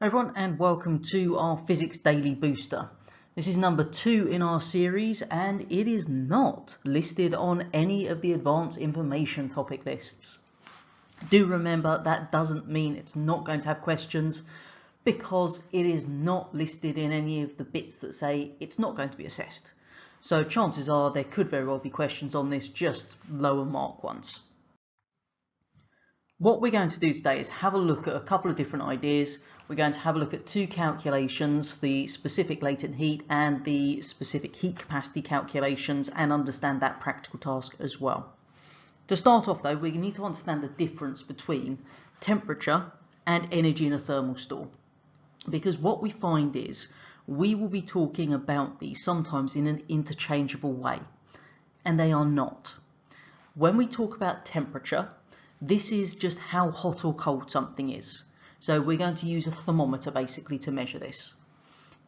Hi everyone, and welcome to our Physics Daily Booster. This is number 2 in our series, and it is not listed on any of the advanced information topic lists. Do remember that doesn't mean it's not going to have questions, because it is not listed in any of the bits that say it's not going to be assessed. So chances are there could very well be questions on this, just lower mark ones. What we're going to do today is have a look at a couple of different ideas. We're going to have a look at two calculations, the specific latent heat and the specific heat capacity calculations, and understand that practical task as well. To start off though, we need to understand the difference between temperature and energy in a thermal store. Because what we find is we will be talking about these sometimes in an interchangeable way, and they are not. When we talk about temperature, this is just how hot or cold something is. So we're going to use a thermometer basically to measure this.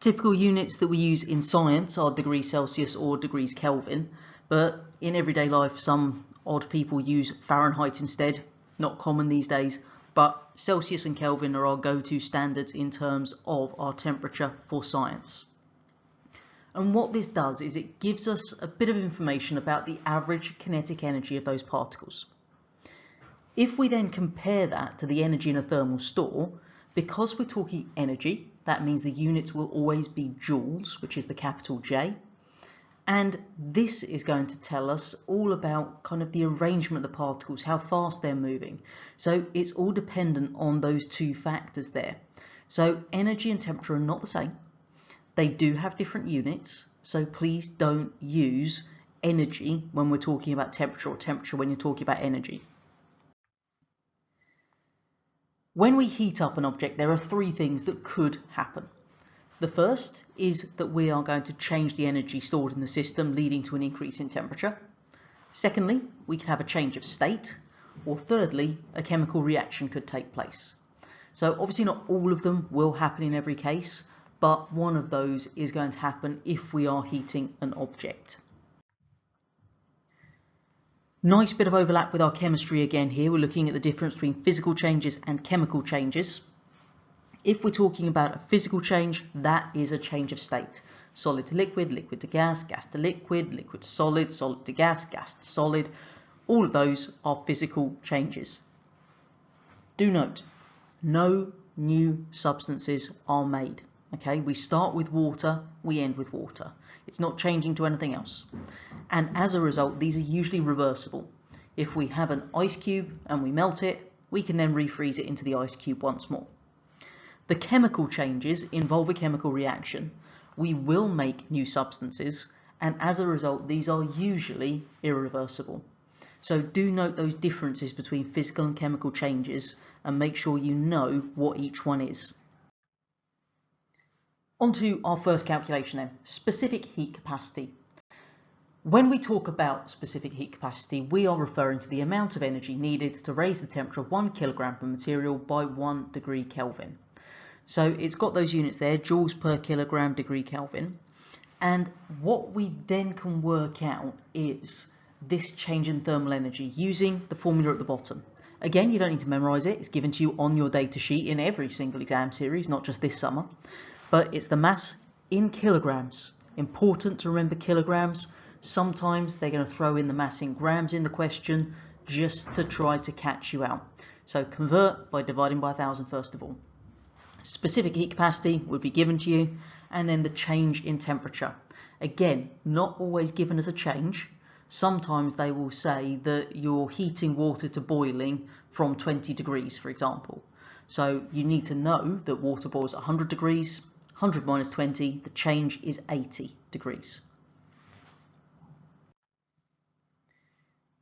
Typical units that we use in science are degrees Celsius or degrees Kelvin, but in everyday life some odd people use Fahrenheit instead. Not common these days, but Celsius and Kelvin are our go-to standards in terms of our temperature for science. And what this does is it gives us a bit of information about the average kinetic energy of those particles. If we then compare that to the energy in a thermal store, because we're talking energy, that means the units will always be joules, which is the capital J. And this is going to tell us all about kind of the arrangement of the particles, how fast they're moving. So it's all dependent on those two factors there. So energy and temperature are not the same. They do have different units, so please don't use energy when we're talking about temperature or temperature when you're talking about energy. When we heat up an object, there are three things that could happen. The first is that we are going to change the energy stored in the system, leading to an increase in temperature. Secondly, we could have a change of state. Or thirdly, a chemical reaction could take place. So obviously not all of them will happen in every case, but one of those is going to happen if we are heating an object. Nice bit of overlap with our chemistry again here. We're looking at the difference between physical changes and chemical changes. If we're talking about a physical change, that is a change of state. Solid to liquid, liquid to gas, gas to liquid, liquid to solid, solid to gas, gas to solid. All of those are physical changes. Do note, no new substances are made. Okay, we start with water, we end with water. It's not changing to anything else. And as a result, these are usually reversible. If we have an ice cube and we melt it, we can then refreeze it into the ice cube once more. The chemical changes involve a chemical reaction. We will make new substances, and as a result, these are usually irreversible. So do note those differences between physical and chemical changes and make sure you know what each one is. On to our first calculation then, specific heat capacity. When we talk about specific heat capacity, we are referring to the amount of energy needed to raise the temperature of 1 kilogram of material by 1 degree Kelvin. So it's got those units there, joules per kilogram degree Kelvin. And what we then can work out is this change in thermal energy using the formula at the bottom. Again, you don't need to memorize it. It's given to you on your data sheet in every single exam series, not just this summer. But it's the mass in kilograms. Important to remember kilograms. Sometimes they're going to throw in the mass in grams in the question just to try to catch you out. So convert by dividing by 1,000 first of all. Specific heat capacity would be given to you, and then the change in temperature. Again, not always given as a change. Sometimes they will say that you're heating water to boiling from 20 degrees, for example. So you need to know that water boils at 100 degrees. 100 minus 20, the change is 80 degrees.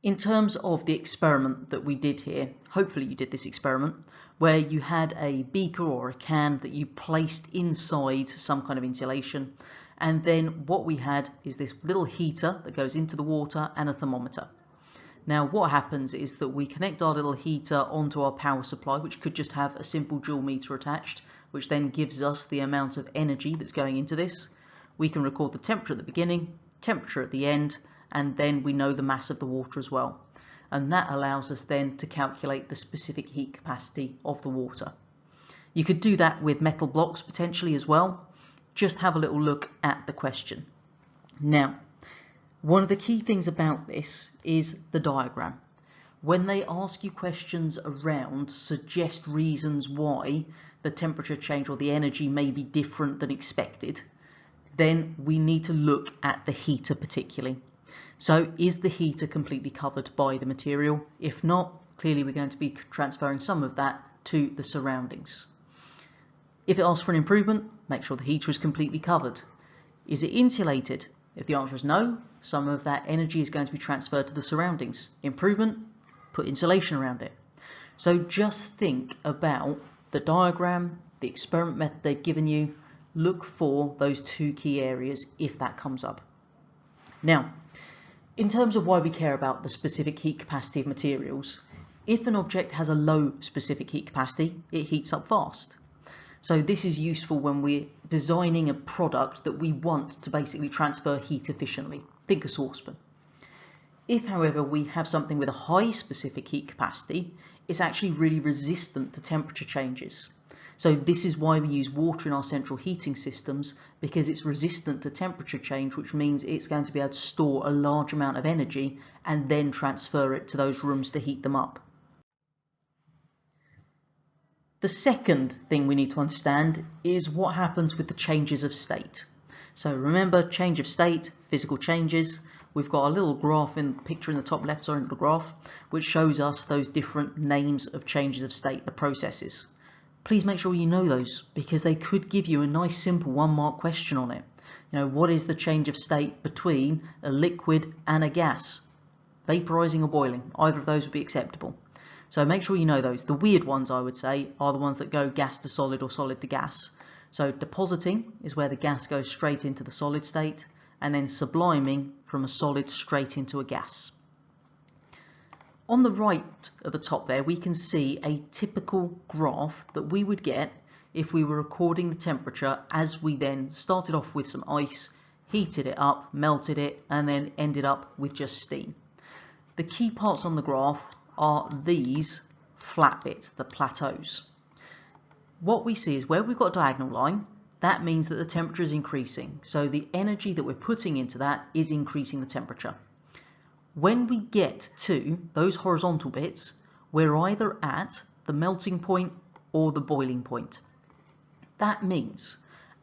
In terms of the experiment that we did here, hopefully you did this experiment, where you had a beaker or a can that you placed inside some kind of insulation, and then what we had is this little heater that goes into the water and a thermometer. Now what happens is that we connect our little heater onto our power supply, which could just have a simple joule meter attached, which then gives us the amount of energy that's going into this. We can record the temperature at the beginning, temperature at the end, and then we know the mass of the water as well. And that allows us then to calculate the specific heat capacity of the water. You could do that with metal blocks potentially as well. Just have a little look at the question. Now, one of the key things about this is the diagram. When they ask you questions around suggest reasons why the temperature change or the energy may be different than expected, then we need to look at the heater particularly. So is the heater completely covered by the material? If not, clearly we're going to be transferring some of that to the surroundings. If it asks for an improvement, make sure the heater is completely covered. Is it insulated? If the answer is no, some of that energy is going to be transferred to the surroundings. Improvement, put insulation around it. So just think about the diagram, the experiment method they've given you. Look for those two key areas if that comes up. Now, in terms of why we care about the specific heat capacity of materials, if an object has a low specific heat capacity, it heats up fast. So this is useful when we're designing a product that we want to basically transfer heat efficiently. Think a saucepan. If, however, we have something with a high specific heat capacity, it's actually really resistant to temperature changes. So this is why we use water in our central heating systems, because it's resistant to temperature change, which means it's going to be able to store a large amount of energy and then transfer it to those rooms to heat them up. The second thing we need to understand is what happens with the changes of state. So remember, change of state, physical changes. We've got a little graph in the picture in the top left, sorry, the graph, which shows us those different names of changes of state, the processes. Please make sure you know those, because they could give you a nice simple 1-mark question on it. You know, what is the change of state between a liquid and a gas? Vaporizing or boiling, either of those would be acceptable. So make sure you know those. The weird ones, I would say, are the ones that go gas to solid or solid to gas. So depositing is where the gas goes straight into the solid state, and then subliming from a solid straight into a gas. On the right at the top there, we can see a typical graph that we would get if we were recording the temperature as we then started off with some ice, heated it up, melted it, and then ended up with just steam. The key parts on the graph are these flat bits, the plateaus. What we see is where we've got a diagonal line, that means that the temperature is increasing. So the energy that we're putting into that is increasing the temperature. When we get to those horizontal bits, we're either at the melting point or the boiling point. That means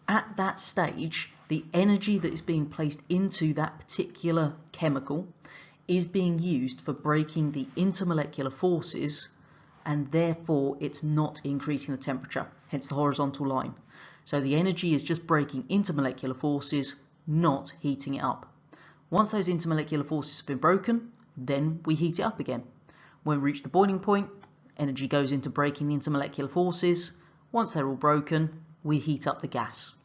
at that stage, the energy that is being placed into that particular chemical is being used for breaking the intermolecular forces, and therefore it's not increasing the temperature, hence the horizontal line. So the energy is just breaking intermolecular forces, not heating it up. Once those intermolecular forces have been broken, then we heat it up again. When we reach the boiling point, energy goes into breaking the intermolecular forces. Once they're all broken, we heat up the gas.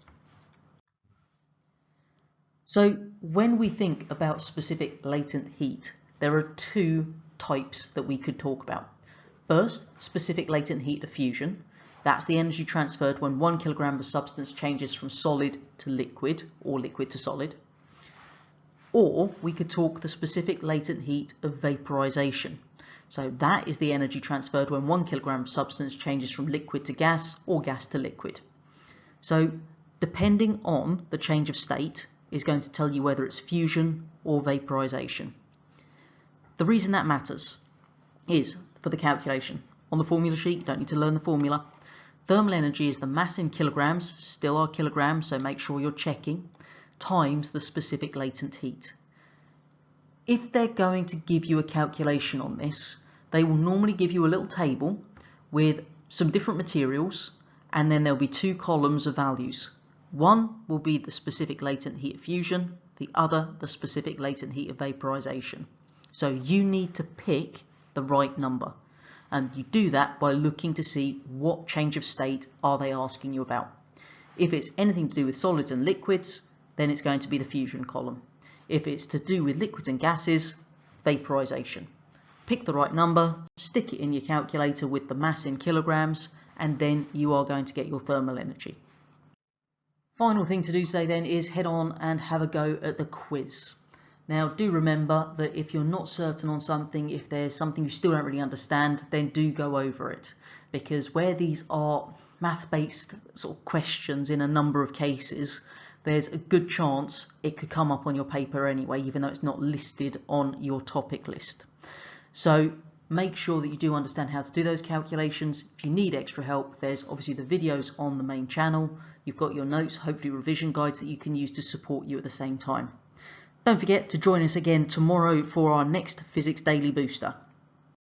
So when we think about specific latent heat, there are two types that we could talk about. First, specific latent heat of fusion. That's the energy transferred when 1 kilogram of substance changes from solid to liquid or liquid to solid. Or we could talk the specific latent heat of vaporization. So that is the energy transferred when 1 kilogram of substance changes from liquid to gas or gas to liquid. So depending on the change of state is going to tell you whether it's fusion or vaporization. The reason that matters is for the calculation. On the formula sheet, you don't need to learn the formula. Thermal energy is the mass in kilograms, still are kilograms, so make sure you're checking, times the specific latent heat. If they're going to give you a calculation on this, they will normally give you a little table with some different materials, and then there'll be 2 columns of values. One will be the specific latent heat of fusion, the other the specific latent heat of vaporization. So you need to pick the right number, and you do that by looking to see what change of state are they asking you about. If it's anything to do with solids and liquids, then it's going to be the fusion column. If it's to do with liquids and gases, vaporization. Pick the right number, stick it in your calculator with the mass in kilograms, and then you are going to get your thermal energy. Final thing to do today then is head on and have a go at the quiz. Now do remember that if you're not certain on something, if there's something you still don't really understand, then do go over it. Because where these are math-based sort of questions in a number of cases, there's a good chance it could come up on your paper anyway, even though it's not listed on your topic list. So make sure that you do understand how to do those calculations. If you need extra help, there's obviously the videos on the main channel. You've got your notes, hopefully revision guides that you can use to support you at the same time. Don't forget to join us again tomorrow for our next Physics Daily Booster.